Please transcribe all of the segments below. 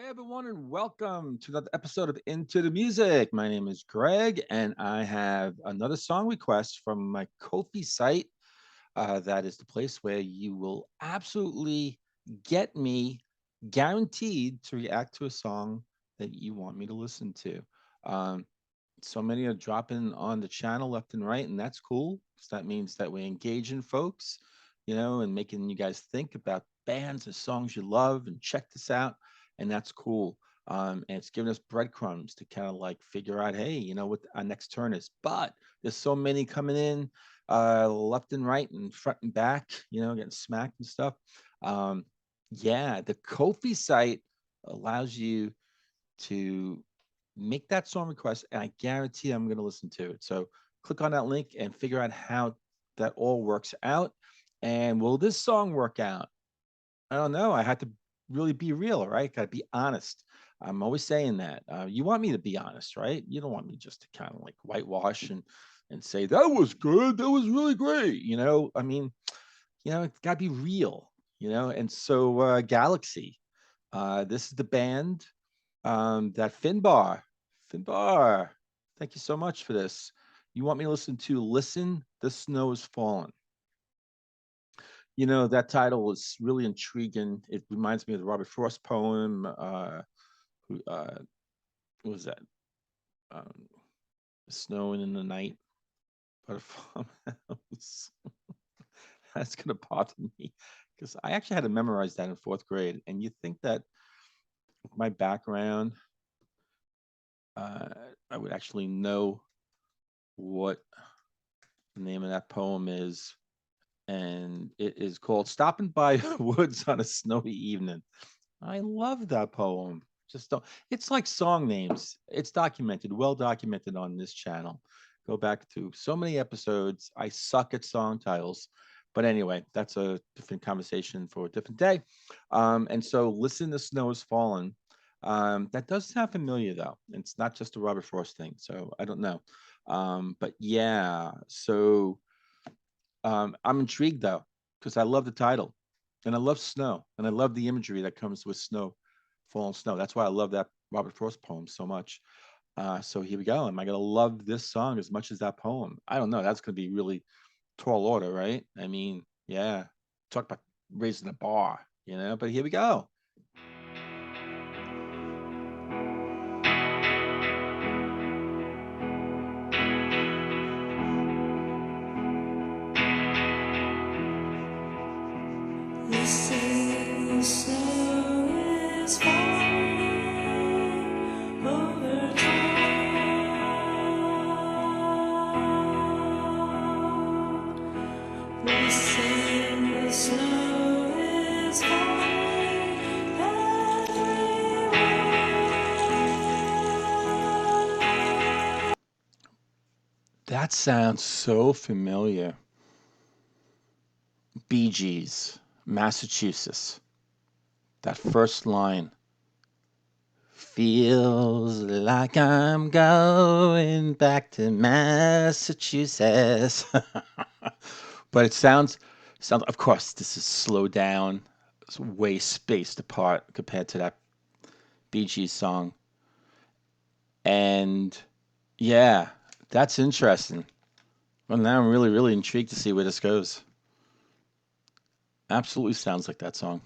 Hey everyone, and welcome to another episode of Into the Music. My name is Greg, and I have another song request from my KoFi site. That is the place where you will absolutely get me guaranteed to react to a song that you want me to listen to. Um, so many are dropping on the channel left and right, and that's cool because that means that we're engaging folks, and making you guys think about bands and songs you love and check this out, and that's cool. And it's giving us breadcrumbs to kind of like figure out, hey, what our next turn is. But there's so many coming in left and right and front and back, getting smacked and stuff. Um, yeah, the Kofi site allows you to make that song request, and I guarantee I'm going to listen to it. So click on that link and figure out how that all works out. And will this song work out? I don't know. I had to really be real, right? Got to be honest. I'm always saying that. You want me to be honest, right? You don't want me just to kind of like whitewash and say that was good, that was really great. I mean, it's got to be real. And so Galaxie, this is the band that Finbar, thank you so much for this. You want me to listen to Listen, the Snow is Falling. That title is really intriguing. It reminds me of the Robert Frost poem. What was that? Um, Snowing in the Night. But a farmhouse. That's going to bother me because I actually had to memorize that in fourth grade. And you think that my background, I would actually know what the name of that poem is. And it is called Stopping by Woods on a Snowy Evening. I love that poem. Just don't, it's like song names. It's documented, well documented on this channel. Go back to so many episodes. I suck at song titles. But anyway, that's a different conversation for a different day. And so Listen, the Snow is Falling. That does sound familiar though. It's not just a Robert Frost thing. So I don't know. But yeah, so I'm intrigued though, because I love the title and I love snow and I love the imagery that comes with snow, falling snow. That's why I love that Robert Frost poem so much. So here we go. Am I going to love this song as much as that poem? I don't know. That's going to be really tall order, right? I mean, yeah, talk about raising the bar, but here we go. Listen, the snow is falling over town. Listen, the snow is falling everywhere. That sounds so familiar. Bee Gees, Massachusetts. That first line. Feels like I'm going back to Massachusetts. But it sounds, of course, this is slowed down. It's way spaced apart compared to that Bee Gees song. And yeah, that's interesting. Well, now I'm really, really intrigued to see where this goes. Absolutely sounds like that song.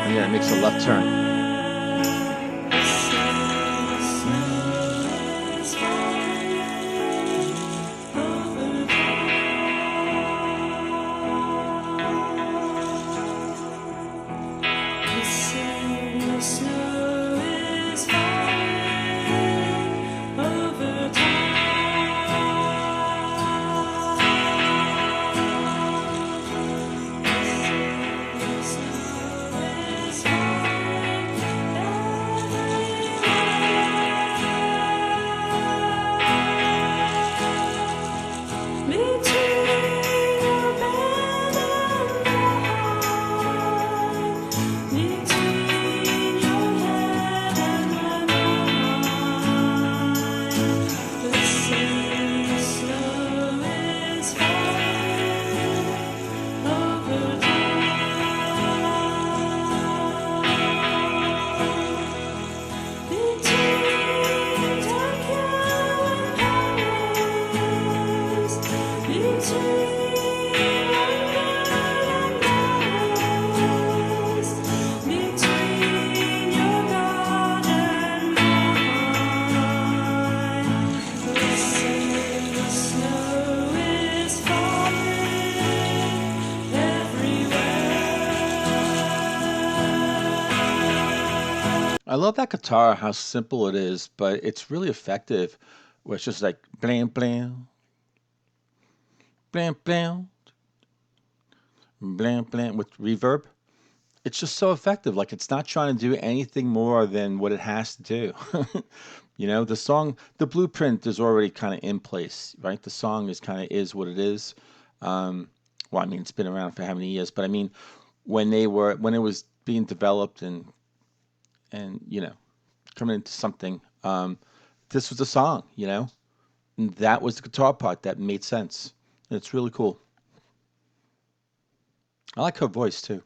And yeah, it makes a left turn. I love that guitar, how simple it is, but it's really effective. Where it's just like blam blam blam blam blam blam with reverb. It's just so effective. Like it's not trying to do anything more than what it has to do. The song, the blueprint is already kind of in place, right? The song is kind of is what it is. Um, well, I mean, it's been around for how many years, but I mean, when it was being developed and coming into something, this was a song, and that was the guitar part that made sense. And it's really cool. I like her voice too.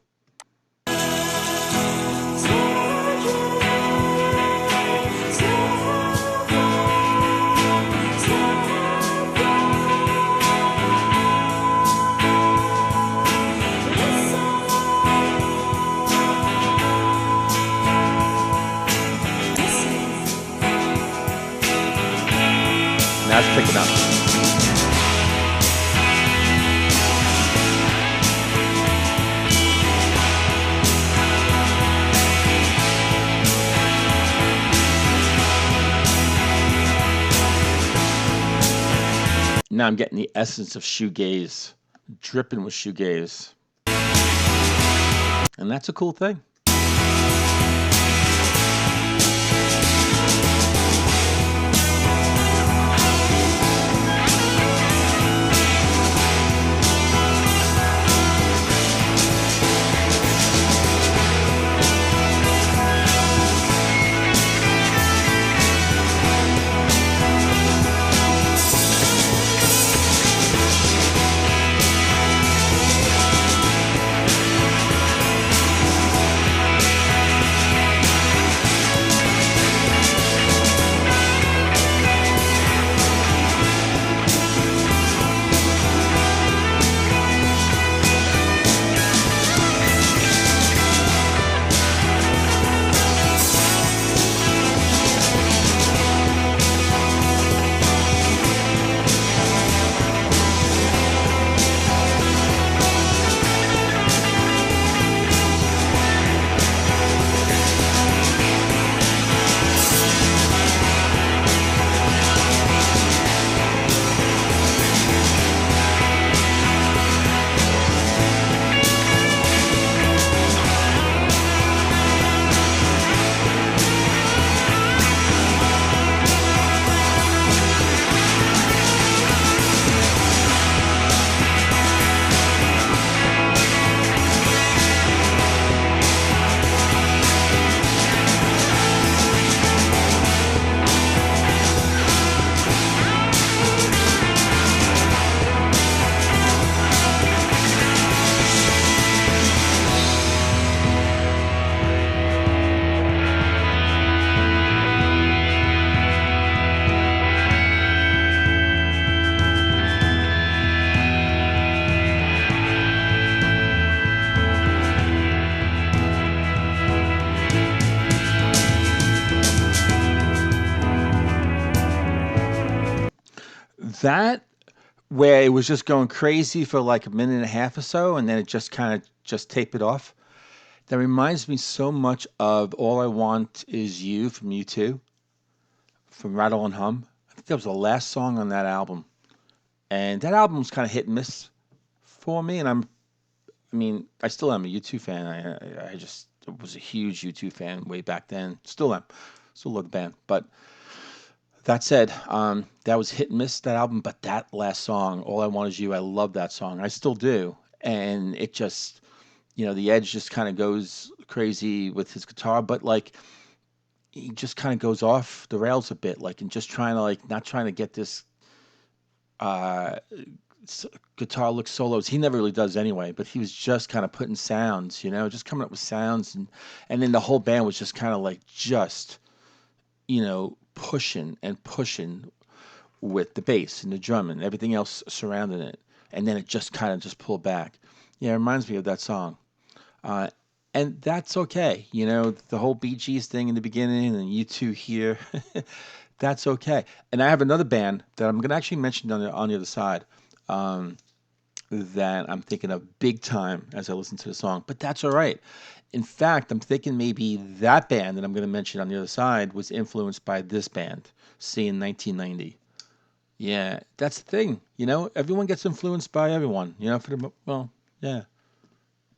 Now it's picking up. Now I'm getting the essence of shoegaze, dripping with shoegaze. And that's a cool thing. That where it was just going crazy for like a minute and a half or so, and then it just kind of just tapered off. That reminds me so much of "All I Want Is You" from U2, from Rattle and Hum. I think that was the last song on that album, and that album was kind of hit and miss for me. And I mean, I still am a U2 fan. I just was a huge U2 fan way back then. Still am. Still love the band. But that said, that was hit and miss that album. But that last song, "All I Want Is You," I love that song. I still do. And it just, the Edge just kind of goes crazy with his guitar, but like he just kind of goes off the rails a bit, like and just trying to like not trying to get this uh guitar lick solos. He never really does anyway, but he was just kind of putting sounds, just coming up with sounds, and then the whole band was just kind of like just pushing and pushing with the bass and the drum and everything else surrounding it, and then it just kind of just pulled back. Yeah, it reminds me of that song. Uh, and that's okay. The whole Bee Gees thing in the beginning and you two here, that's okay. And I have another band that I'm going to actually mention on the other side, um, that I'm thinking of big time as I listen to the song, but that's all right. In fact, I'm thinking maybe that band that I'm going to mention on the other side was influenced by this band, see, in 1990. Yeah, that's the thing. Everyone gets influenced by everyone. Well, yeah,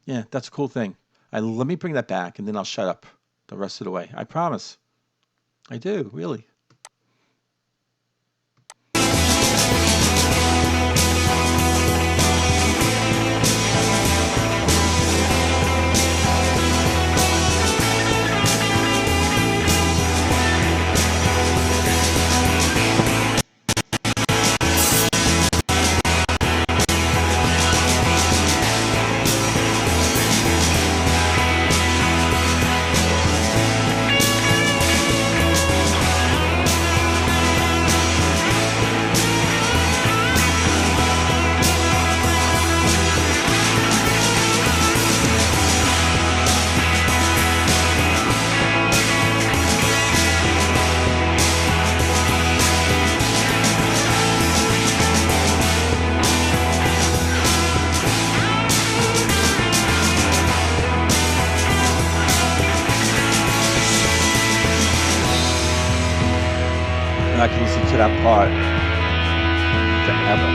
yeah, that's a cool thing. Let me bring that back, and then I'll shut up the rest of the way. I promise. I do, really. And I can listen to that part forever.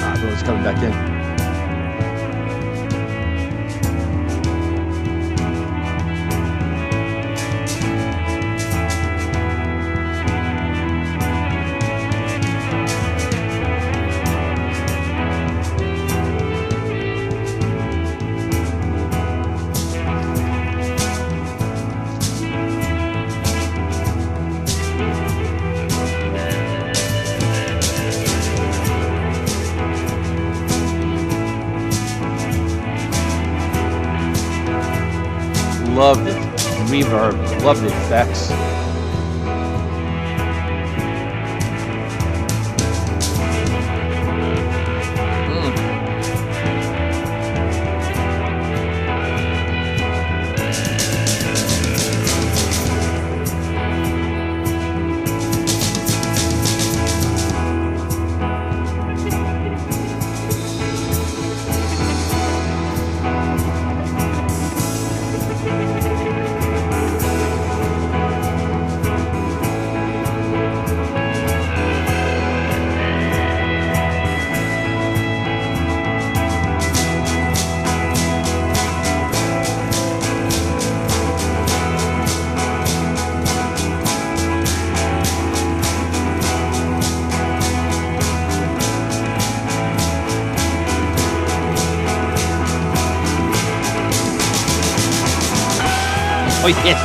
Ah, bro, it's coming back in. Love the reverb. Love the effects. Mm. Oh yeah.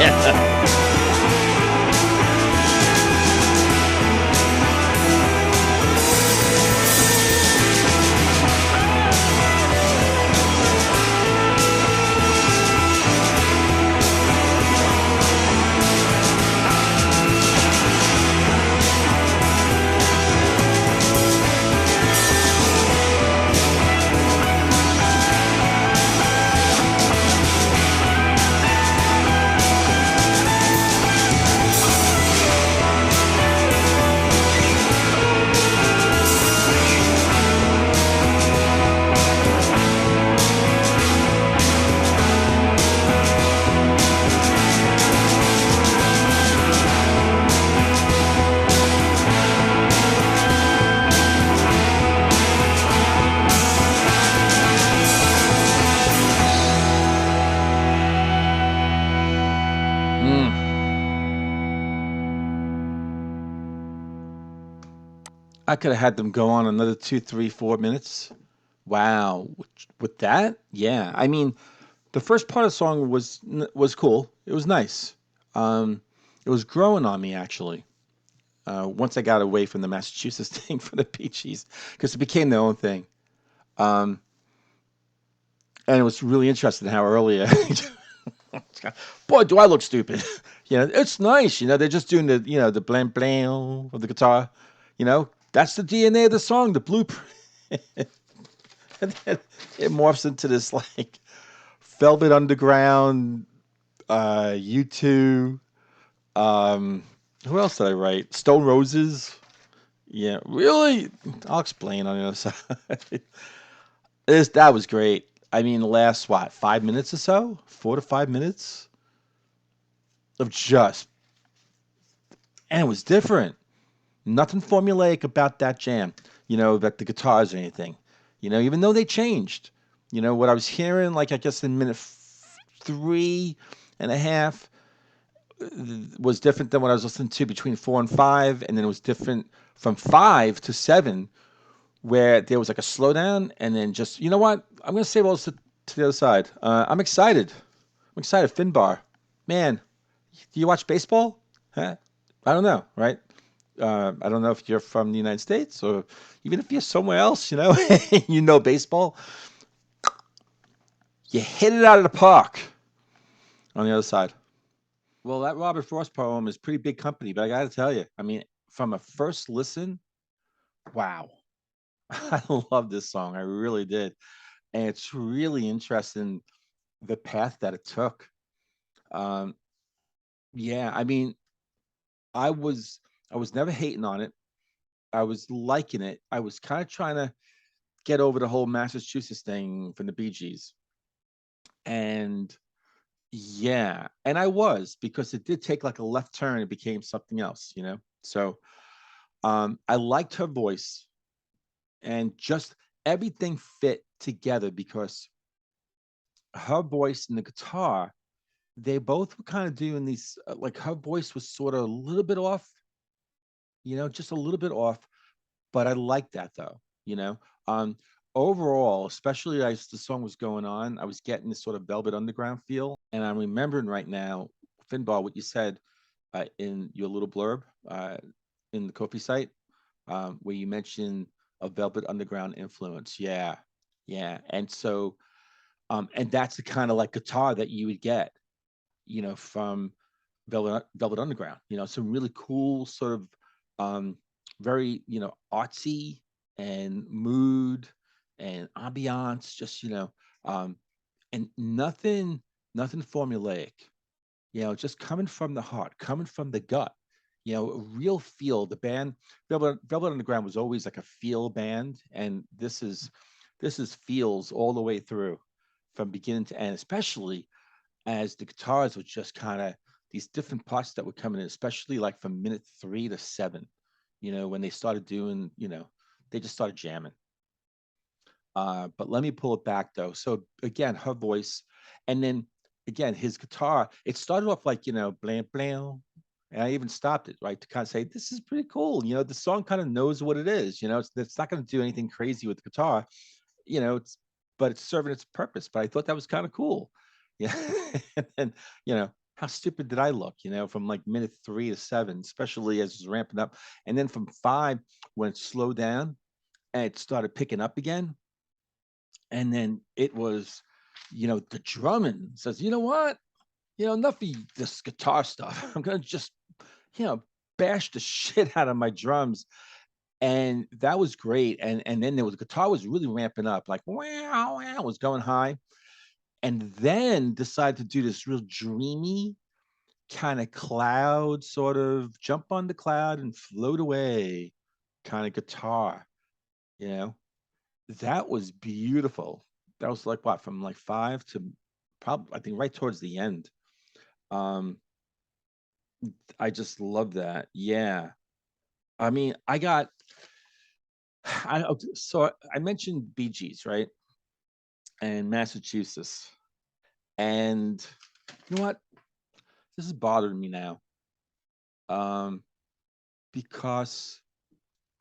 Mm. I could have had them go on another 2, 3, 4 minutes. Wow. With that, yeah. I mean, the first part of the song was cool. It was nice. Um, it was growing on me actually. Once I got away from the Massachusetts thing for the Peaches, because it became their own thing. Um, and it was really interesting how early, boy, do I look stupid. It's nice. They're just doing the blam blam of the guitar. That's the DNA of the song, the blueprint. And then it morphs into this like Velvet Underground, U2. Um, who else did I write? Stone Roses. Yeah, really? I'll explain on the other side. That was great. I mean, the last what, 5 minutes or so, 4 to 5 minutes of just, and it was different. Nothing formulaic about that jam. About the guitars or anything. Even though they changed. What I was hearing, like I guess in minute three and a half, was different than what I was listening to between 4 and 5, and then it was different from 5 to 7, where there was like a slowdown, and then just what? I'm gonna save all this to the other side. I'm excited. I'm excited. Finbar, man, do you watch baseball? Huh? I don't know, right? I don't know if you're from the United States or even if you're somewhere else, baseball. You hit it out of the park on the other side. Well, that Robert Frost poem is pretty big company, but I got to tell you, I mean, from a first listen, wow, I love this song. I really did, and it's really interesting the path that it took. Um, yeah, I mean, I was I was never hating on it. I was liking it. I was kind of trying to get over the whole Massachusetts thing from the Bee Gees, and yeah, and I was because it did take like a left turn. It became something else. So I liked her voice and just everything fit together because her voice and the guitar, they both were kind of doing these, like her voice was sort of a little bit off, just a little bit off, but I like that though, you know. Um, Overall, especially as the song was going on, I was getting this sort of Velvet Underground feel, and I'm remembering right now, Finbar, what you said in your little blurb in the Kofi site, where you mentioned a Velvet Underground influence. Yeah, yeah, and that's the kind of like guitar that you would get, from Velvet Underground. Some really cool sort of very artsy and mood and ambiance. Just and nothing formulaic. Just coming from the heart, coming from the gut. A real feel. The band Velvet Underground was always like a feel band, and this is feels all the way through, from beginning to end, especially as the guitars were just kind of these different parts that were coming in, especially like from minute 3 to 7, when they started doing, they just started jamming. But let me pull it back though. So again, her voice, and then again, his guitar, it started off like, blam, blam. And I even stopped it, right, to kind of say, this is pretty cool. The song kind of knows what it is. It's not going to do anything crazy with the guitar, it's but it's serving its purpose. But I thought that was kind of cool. Yeah. And then, how stupid did I look, from like minute 3 to 7, especially as it was ramping up. And then from 5, when it slowed down and it started picking up again. And then it was, the drumming says, you know what? Enough of this guitar stuff. I'm gonna just, you know, bash the shit out of my drums, and that was great. And then there was the guitar was really ramping up, like wow, wow, was going high, and then decided to do this real dreamy kind of cloud, sort of jump on the cloud and float away kind of guitar. You know, that was beautiful. That was like what, from like 5 to probably, I think, right towards the end. Um, I just love that. Yeah. I mean, so I mentioned Bee Gees, right? And Massachusetts. And you know what? This is bothering me now. Um, because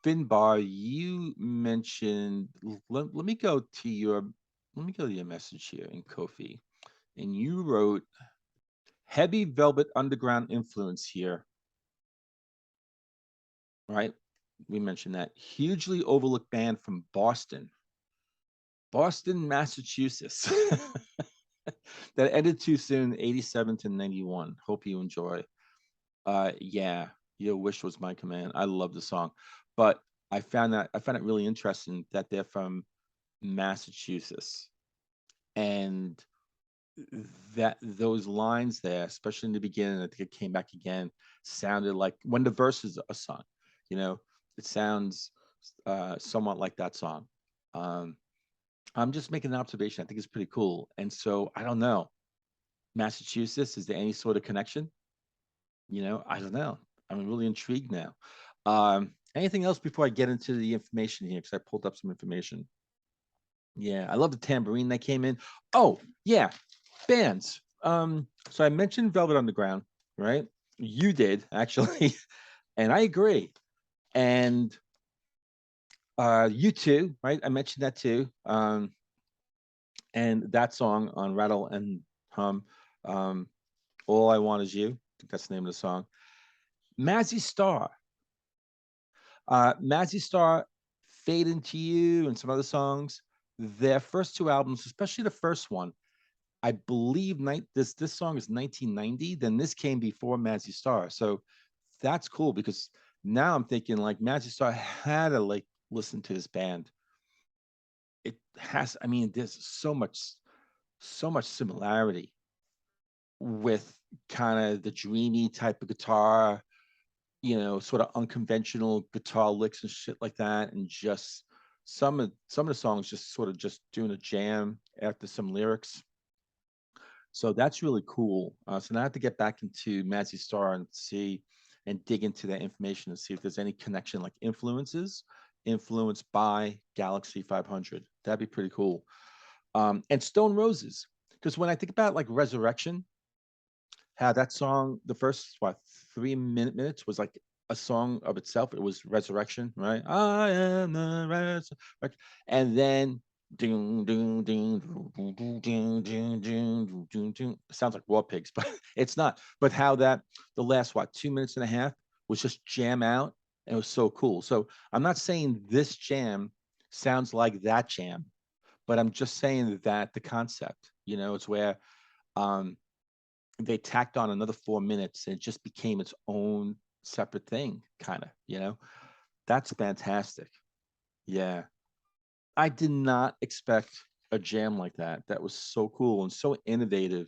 Finbar, you mentioned, let me go to your message here in Kofi. And you wrote heavy Velvet Underground influence here, right? We mentioned that hugely overlooked band from Boston, Massachusetts. That ended too soon, 87 to 91. Hope you enjoy. Yeah, your wish was my command. I love the song. But I found it really interesting that they're from Massachusetts. And that those lines there, especially in the beginning, I think it came back again, sounded like when the verses are sung. You know, it sounds somewhat like that song. Um, I'm just making an observation. I think it's pretty cool. And so I don't know. Massachusetts, is there any sort of connection? I don't know. I'm really intrigued now. Anything else before I get into the information here? Because I pulled up some information. Yeah, I love the tambourine that came in. Oh, yeah, bands. So I mentioned Velvet Underground, right? You did actually, and I agree. And you too, right? I mentioned that too. And that song on Rattle and Hum, um, All I Want Is You. I think that's the name of the song. Mazzy Star. Mazzy Star, Fade Into You, and some other songs. Their first two albums, especially the first one, I believe this song is 1990. Then this came before Mazzy Star, so that's cool because now I'm thinking like Mazzy Star had to like listen to this band. It has. I mean, there's so much similarity with kind of the dreamy type of guitar, sort of unconventional guitar licks and shit like that, and just some of the songs just sort of just doing a jam after some lyrics. So that's really cool. So now I have to get back into Mazzy Star and see and dig into that information and see if there's any connection, like influenced by Galaxie 500. That'd be pretty cool. And Stone Roses, because when I think about like Resurrection, how that song, the first what 3 minutes was like a song of itself. It was Resurrection, right? I am the resurrection, and then ding ding ding ding ding ding ding ding ding ding. Sounds like War Pigs, but it's not. But how that the last what 2 minutes and a half was just jam out, and it was so cool. So I'm not saying this jam sounds like that jam, but I'm just saying that the concept, it's where um they tacked on another 4 minutes and it just became its own separate thing, kind of. That's fantastic. Yeah. I did not expect a jam like that. That was so cool and so innovative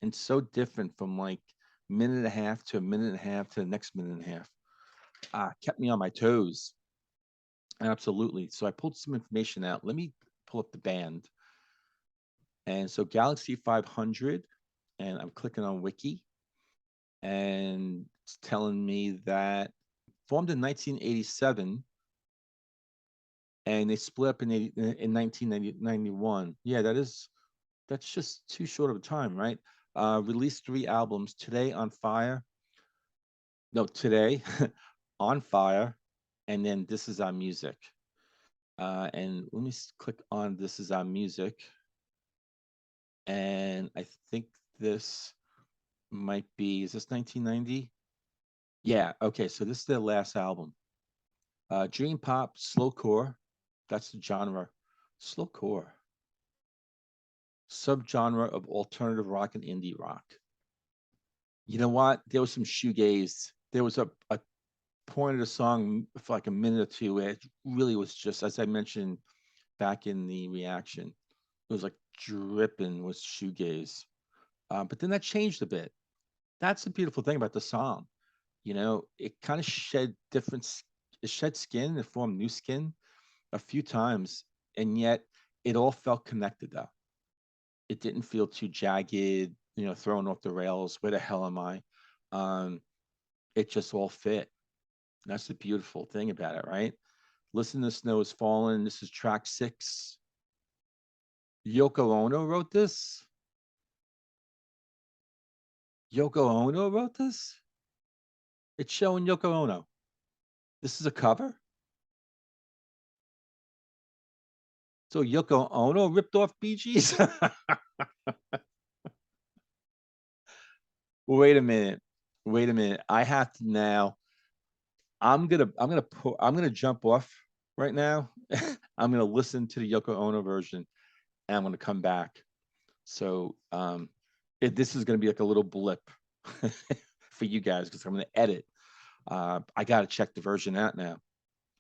and so different from like minute and a half to a minute and a half to the next minute and a half. Kept me on my toes. Absolutely. So I pulled some information out. Let me pull up the band. And so Galaxie 500, and I'm clicking on Wiki, and it's telling me that formed in 1987 and they split up in 1991. Yeah, that's just too short of a time, right? Released 3 albums. Today on Fire. No, Today on Fire, and then This Is Our Music. And let me click on This Is Our Music, and I think this might be. Is this 1990? Yeah. Okay. So this is their last album. Dream pop, slowcore. That's the genre. Slowcore. Subgenre of alternative rock and indie rock. You know what? There was some shoegaze. There was a point of the song for like a minute or two where it really was just, as I mentioned back in the reaction, it was like dripping with shoegaze. But then that changed a bit. That's the beautiful thing about the song. It kind of it shed skin, it formed new skin a few times, and yet it all felt connected though. It didn't feel too jagged, thrown off the rails. Where the hell am I? Um, it just all fit. That's the beautiful thing about it, right? Listen to Snow is Falling. This is track 6. Yoko Ono wrote this. Yoko Ono wrote this. It's showing Yoko Ono. This is a cover. So Yoko Ono ripped off Bee Gees. Wait a minute. Wait a minute. I have to now. I'm gonna jump off right now. I'm gonna listen to the Yoko Ono version, and I'm gonna come back. So this is gonna be like a little blip for you guys because I'm gonna edit. I gotta check the version out now.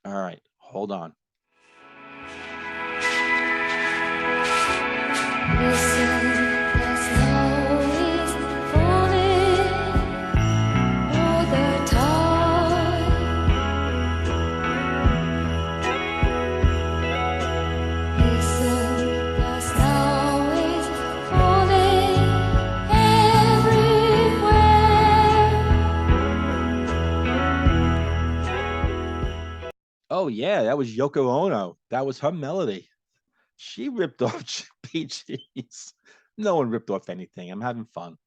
All right, hold on. You said that's Oh yeah, that was Yoko Ono. That was her melody. She ripped off Bee Gees. No one ripped off anything. I'm having fun.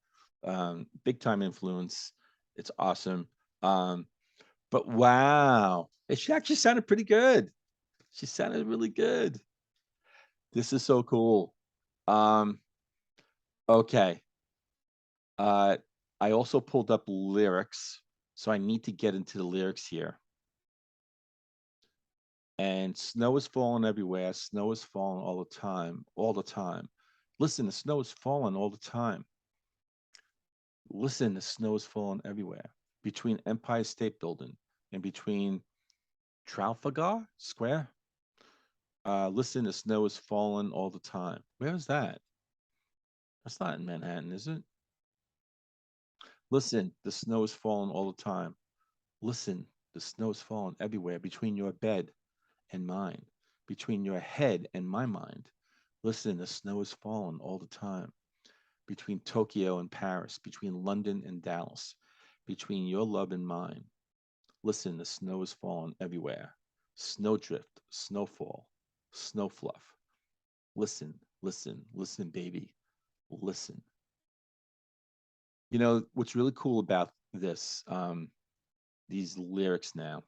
Big time influence. It's awesome. Um, but wow, she actually sounded pretty good. She sounded really good. This is so cool. Um, okay. Uh, I also pulled up lyrics, so I need to get into the lyrics here. And snow is falling everywhere. Snow is falling all the time, all the time. Listen, the snow is falling all the time. Listen, the snow is falling everywhere. Between Empire State Building and between Trafalgar Square. Listen, the snow is falling all the time. Where is that? That's not in Manhattan, is it? Listen, the snow is falling all the time. Listen, the snow is falling everywhere between your bed and mine, between your head and my mind. Listen, the snow is falling all the time. Between Tokyo and Paris, between London and Dallas, between your love and mine. Listen, the snow is falling everywhere. Snowdrift, snowfall, snow fluff. Listen, listen, listen, baby. Listen. You know, what's really cool about this, these lyrics now,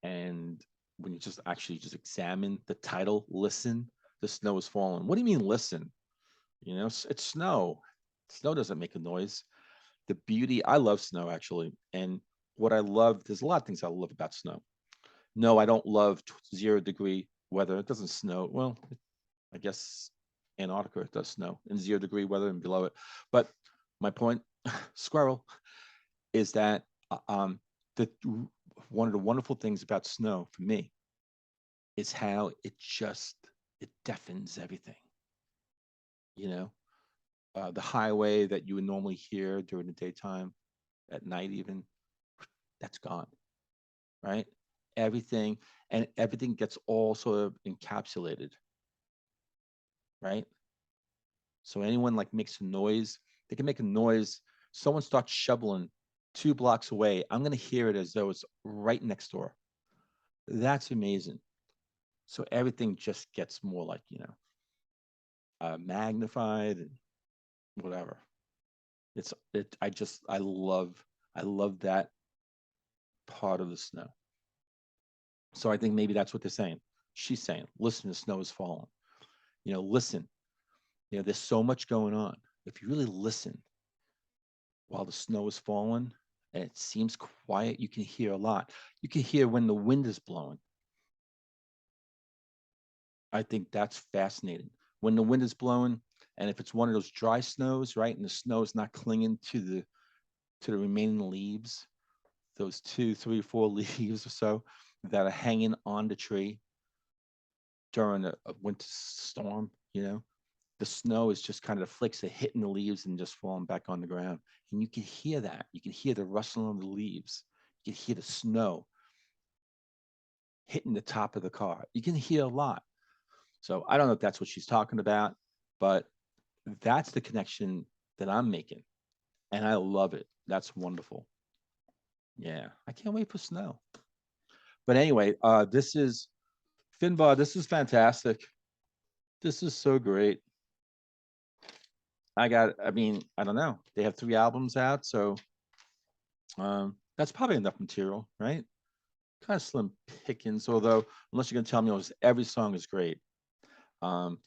and when you just actually just examine the title, listen, the snow is falling. What do you mean, listen? You know, it's snow. Snow doesn't make a noise. The beauty, I love snow actually. And what I love, there's a lot of things I love about snow. No, I don't love 0 degree weather. It doesn't snow. Well, I guess Antarctica it does snow in 0 degree weather and below it. But my point, squirrel, is that the one of the wonderful things about snow for me is how it deafens everything. You know, the highway that you would normally hear during the daytime, at night even, that's gone, right? Everything and everything gets all sort of encapsulated, right? So anyone like makes a noise, they can make a noise. Someone starts shoveling 2 blocks away. I'm gonna hear it as though it's right next door. That's amazing. So everything just gets more like, magnified and whatever. It's it. I love that part of the snow. So I think maybe that's what they're saying. She's saying, listen, the snow is falling. Listen. There's so much going on. If you really listen while the snow is falling and it seems quiet, you can hear a lot. You can hear when the wind is blowing. I think that's fascinating. When the wind is blowing, and if it's one of those dry snows, right, and the snow is not clinging to the remaining leaves, those 2, 3, 4 leaves or so that are hanging on the tree during a winter storm, the snow is just kind of the flakes are hitting the leaves and just falling back on the ground. And you can hear that. You can hear the rustling of the leaves. You can hear the snow hitting the top of the car. You can hear a lot. So I don't know if that's what she's talking about, but that's the connection that I'm making. And I love it. That's wonderful. Yeah, I can't wait for snow. But anyway, this is Finbar. This is fantastic. This is so great. I mean, I don't know. They have 3 albums out, so that's probably enough material, right? Kind of slim pickings, although unless you're gonna tell me every song is great. Um,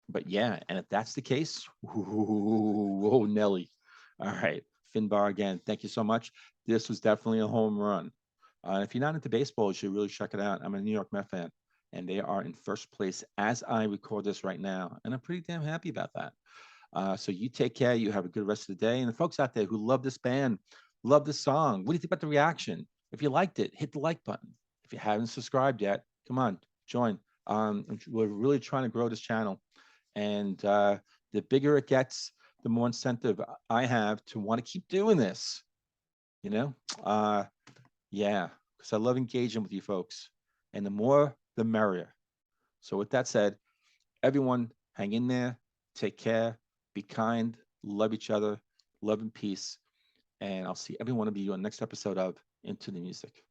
but yeah, and if that's the case, whoa, Nelly. All right, Finbar again. Thank you so much. This was definitely a home run. If you're not into baseball, you should really check it out. I'm a New York Met fan, and they are in first place as I record this right now, and I'm pretty damn happy about that. So you take care. You have a good rest of the day. And the folks out there who love this band, love this song, what do you think about the reaction? If you liked it, hit the like button. If you haven't subscribed yet, come on, join. We're really trying to grow this channel. And the bigger it gets, the more incentive I have to want to keep doing this. You know, yeah, because I love engaging with you folks. And the more, the merrier. So with that said, everyone hang in there, take care, be kind, love each other, love and peace. And I'll see every one of you on the next episode of Into the Music.